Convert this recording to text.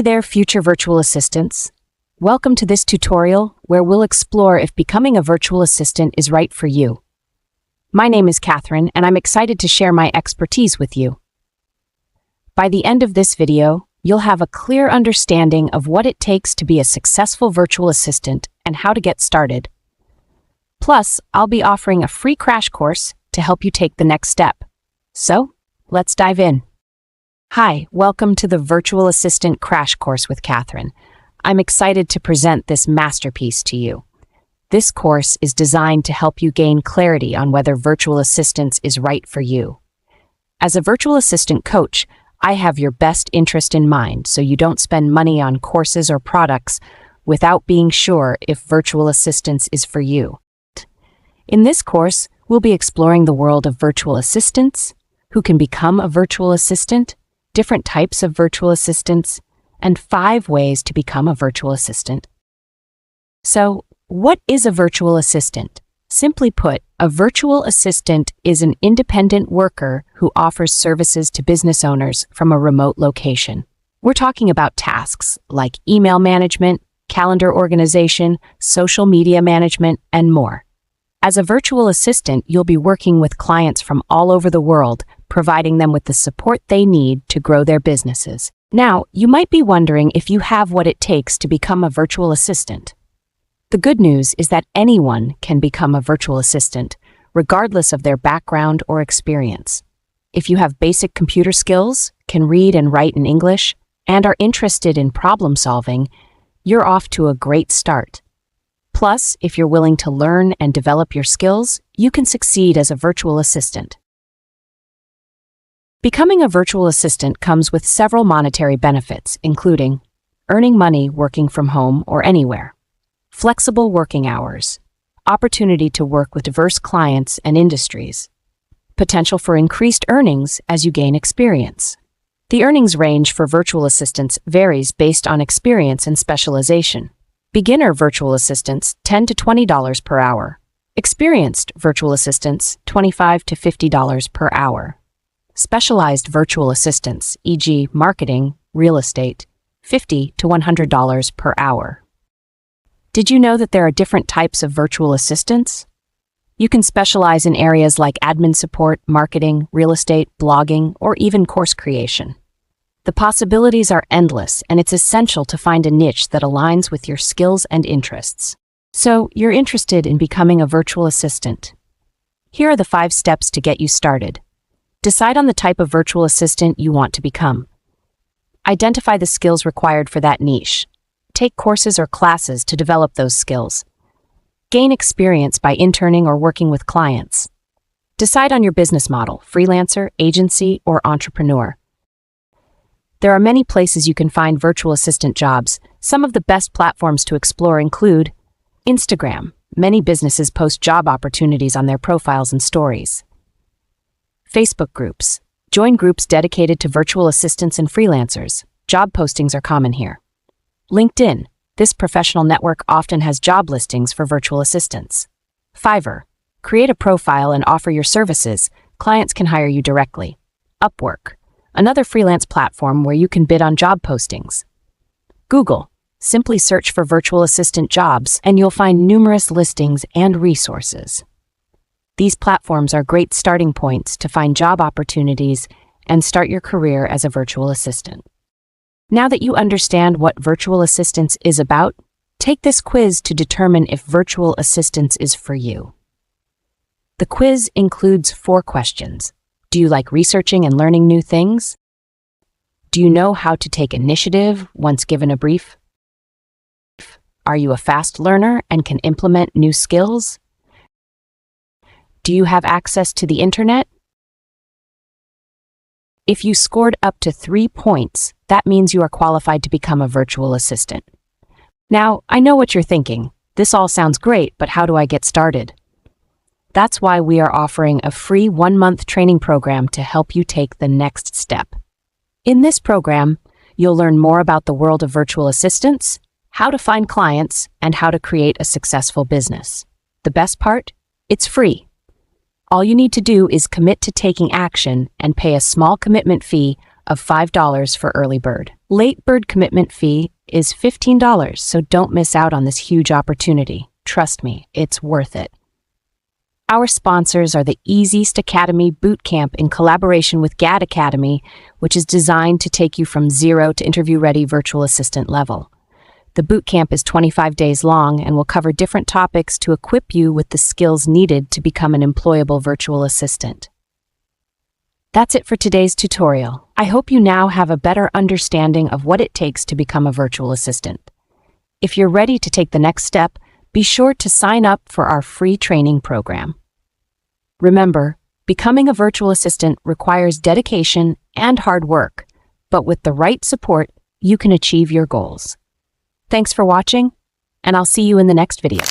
there, future virtual assistants. Welcome to this tutorial where we'll explore if becoming a virtual assistant is right for you. My name is Catherine, and I'm excited to share my expertise with you. By the end of this video, you'll have a clear understanding of what it takes to be a successful virtual assistant and how to get started. Plus, I'll be offering a free crash course to help you take the next step. So, let's dive in. Hi, welcome to the Virtual Assistant Crash Course with Catherine. I'm excited to present this masterpiece to you. This course is designed to help you gain clarity on whether virtual assistance is right for you. As a virtual assistant coach, I have your best interest in mind so you don't spend money on courses or products without being sure if virtual assistance is for you. In this course, we'll be exploring the world of virtual assistants, who can become a virtual assistant, different types of virtual assistants, and 5 ways to become a virtual assistant. So, what is a virtual assistant? Simply put, a virtual assistant is an independent worker who offers services to business owners from a remote location. We're talking about tasks like email management, calendar organization, social media management, and more. As a virtual assistant, you'll be working with clients from all over the world, providing them with the support they need to grow their businesses. Now, you might be wondering if you have what it takes to become a virtual assistant. The good news is that anyone can become a virtual assistant, regardless of their background or experience. If you have basic computer skills, can read and write in English, and are interested in problem solving, you're off to a great start. Plus, if you're willing to learn and develop your skills, you can succeed as a virtual assistant. Becoming a virtual assistant comes with several monetary benefits, including earning money working from home or anywhere, flexible working hours, opportunity to work with diverse clients and industries, potential for increased earnings as you gain experience. The earnings range for virtual assistants varies based on experience and specialization. Beginner virtual assistants, $10 to $20 per hour. Experienced virtual assistants, $25 to $50 per hour. Specialized virtual assistants, e.g. marketing, real estate, $50 to $100 per hour. Did you know that there are different types of virtual assistants? You can specialize in areas like admin support, marketing, real estate, blogging, or even course creation. The possibilities are endless, and it's essential to find a niche that aligns with your skills and interests. So, you're interested in becoming a virtual assistant. Here are the 5 steps to get you started. Decide on the type of virtual assistant you want to become. Identify the skills required for that niche. Take courses or classes to develop those skills. Gain experience by interning or working with clients. Decide on your business model, freelancer, agency, or entrepreneur. There are many places you can find virtual assistant jobs. Some of the best platforms to explore include Instagram. Many businesses post job opportunities on their profiles and stories. Facebook groups. Join groups dedicated to virtual assistants and freelancers. Job postings are common here. LinkedIn. This professional network often has job listings for virtual assistants. Fiverr. Create a profile and offer your services. Clients can hire you directly. Upwork. Another freelance platform where you can bid on job postings. Google. Simply search for virtual assistant jobs and you'll find numerous listings and resources. These platforms are great starting points to find job opportunities and start your career as a virtual assistant. Now that you understand what virtual assistance is about, take this quiz to determine if virtual assistance is for you. The quiz includes 4 questions. Do you like researching and learning new things? Do you know how to take initiative once given a brief? Are you a fast learner and can implement new skills? Do you have access to the internet? If you scored up to 3 points, that means you are qualified to become a virtual assistant. Now, I know what you're thinking. This all sounds great, but how do I get started? That's why we are offering a free 1-month training program to help you take the next step. In this program, you'll learn more about the world of virtual assistants, how to find clients, and how to create a successful business. The best part? It's free. All you need to do is commit to taking action and pay a small commitment fee of $5 for early bird. Late bird commitment fee is $15, so don't miss out on this huge opportunity. Trust me, it's worth it. Our sponsors are the EEZEEST Academy Bootcamp in collaboration with GAD Academy, which is designed to take you from zero to interview-ready virtual assistant level. The bootcamp is 25 days long and will cover different topics to equip you with the skills needed to become an employable virtual assistant. That's it for today's tutorial. I hope you now have a better understanding of what it takes to become a virtual assistant. If you're ready to take the next step, be sure to sign up for our free training program. Remember, becoming a virtual assistant requires dedication and hard work, but with the right support, you can achieve your goals. Thanks for watching, and I'll see you in the next video.